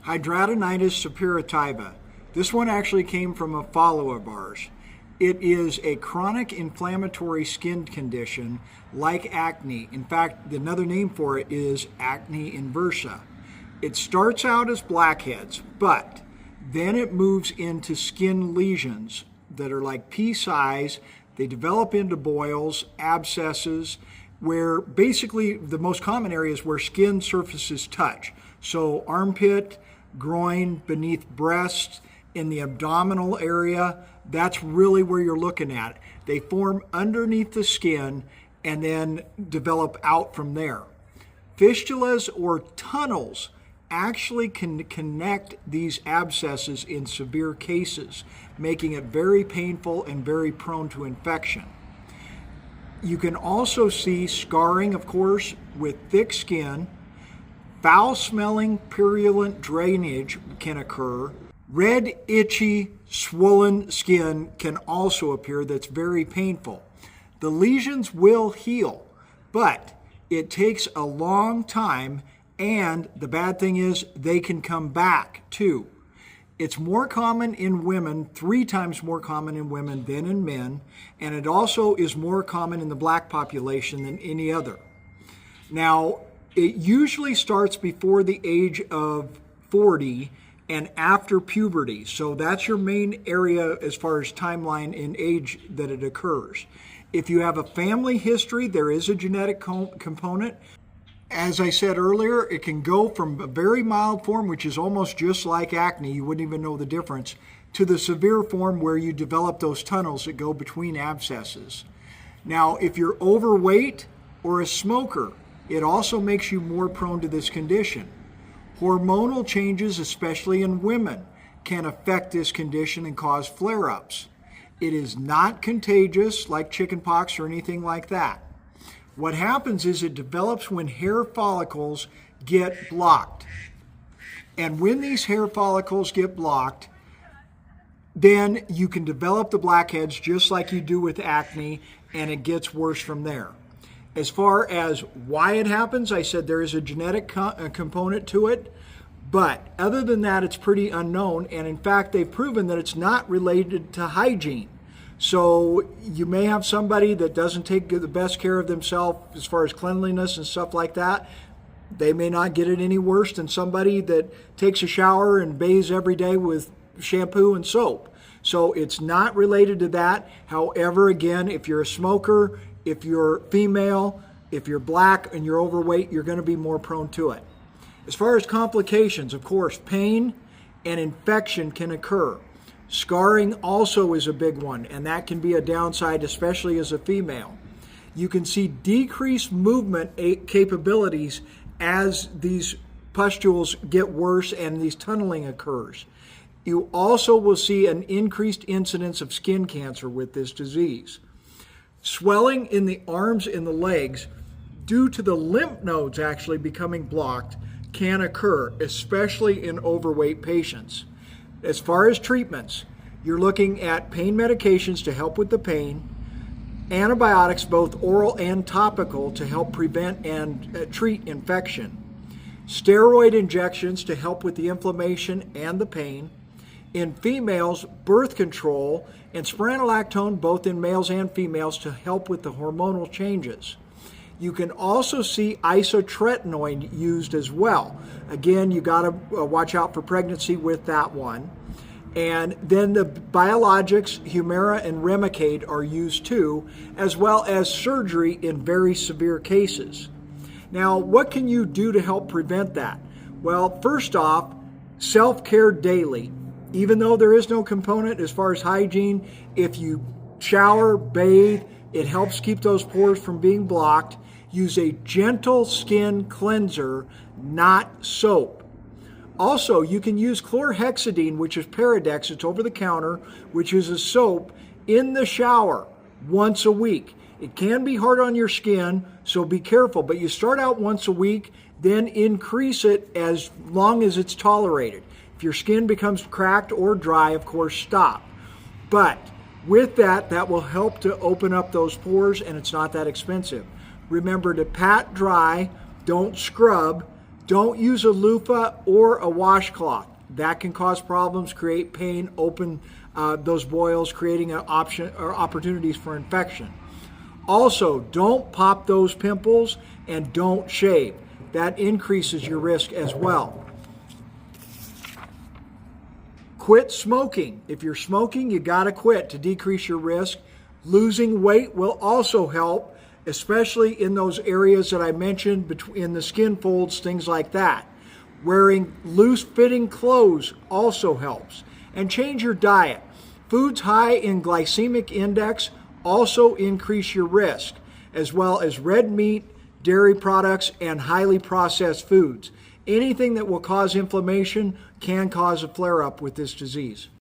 Hidradenitis suppurativa. This one actually came from a follower of ours. It is a chronic inflammatory skin condition like acne. In fact, another name for it is acne inversa. It starts out as blackheads, but then it moves into skin lesions that are like pea size. They develop into boils, abscesses, where basically the most common areas where skin surfaces touch. So armpit, groin, beneath breast, in the abdominal area, that's really where you're looking at. They form underneath the skin and then develop out from there. Fistulas or tunnels actually can connect these abscesses in severe cases, making it very painful and very prone to infection. You can also see scarring, of course, with thick skin. Foul-smelling, purulent drainage can occur. Red, itchy, swollen skin can also appear that's very painful. The lesions will heal, but it takes a long time, and the bad thing is they can come back too. It's more common in women, 3 times more common in women than in men, and it also is more common in the black population than any other. Now, it usually starts before the age of 40 and after puberty. So that's your main area as far as timeline in age that it occurs. If you have a family history, there is a genetic component. As I said earlier, it can go from a very mild form, which is almost just like acne, you wouldn't even know the difference, to the severe form where you develop those tunnels that go between abscesses. Now, if you're overweight or a smoker, it also makes you more prone to this condition. Hormonal changes, especially in women, can affect this condition and cause flare-ups. It is not contagious like chickenpox or anything like that. What happens is it develops when hair follicles get blocked. And when these hair follicles get blocked, then you can develop the blackheads just like you do with acne, and it gets worse from there. As far as why it happens, I said there is a genetic component to it, but other than that, it's pretty unknown. And in fact, they've proven that it's not related to hygiene. So you may have somebody that doesn't take the best care of themselves as far as cleanliness and stuff like that. They may not get it any worse than somebody that takes a shower and bathes every day with shampoo and soap. So it's not related to that. However, again, if you're a smoker, if you're female, if you're black and you're overweight, you're going to be more prone to it. As far as complications, of course, pain and infection can occur. Scarring also is a big one, and that can be a downside, especially as a female. You can see decreased movement capabilities as these pustules get worse and these tunneling occurs. You also will see an increased incidence of skin cancer with this disease. Swelling in the arms and the legs due to the lymph nodes actually becoming blocked can occur, especially in overweight patients. As far as treatments, you're looking at pain medications to help with the pain, antibiotics, both oral and topical, to help prevent and treat infection, steroid injections to help with the inflammation and the pain. In females, birth control and spironolactone, both in males and females, to help with the hormonal changes. You can also see isotretinoin used as well. Again, you got to watch out for pregnancy with that one. And then the biologics, Humira and Remicade, are used too, as well as surgery in very severe cases. Now, what can you do to help prevent that? Well, first off, self-care daily. Even though there is no component as far as hygiene, if you shower, bathe, it helps keep those pores from being blocked. Use a gentle skin cleanser, not soap. Also, you can use chlorhexidine, which is Paradex, it's over the counter, which is a soap, in the shower once a week. It can be hard on your skin, so be careful, but you start out once a week, then increase it as long as it's tolerated. If your skin becomes cracked or dry, of course, stop. But with that, that will help to open up those pores, and it's not that expensive. Remember to pat dry, don't scrub. Don't use a loofah or a washcloth. That can cause problems, create pain, open those boils, creating an option or opportunities for infection. Also, don't pop those pimples and don't shave. That increases your risk as well. Quit smoking. If you're smoking, you got to quit to decrease your risk. Losing weight will also help, especially in those areas that I mentioned, in the skin folds, things like that. Wearing loose-fitting clothes also helps. And change your diet. Foods high in glycemic index also increase your risk, as well as red meat, dairy products, and highly processed foods. Anything that will cause inflammation can cause a flare-up with this disease.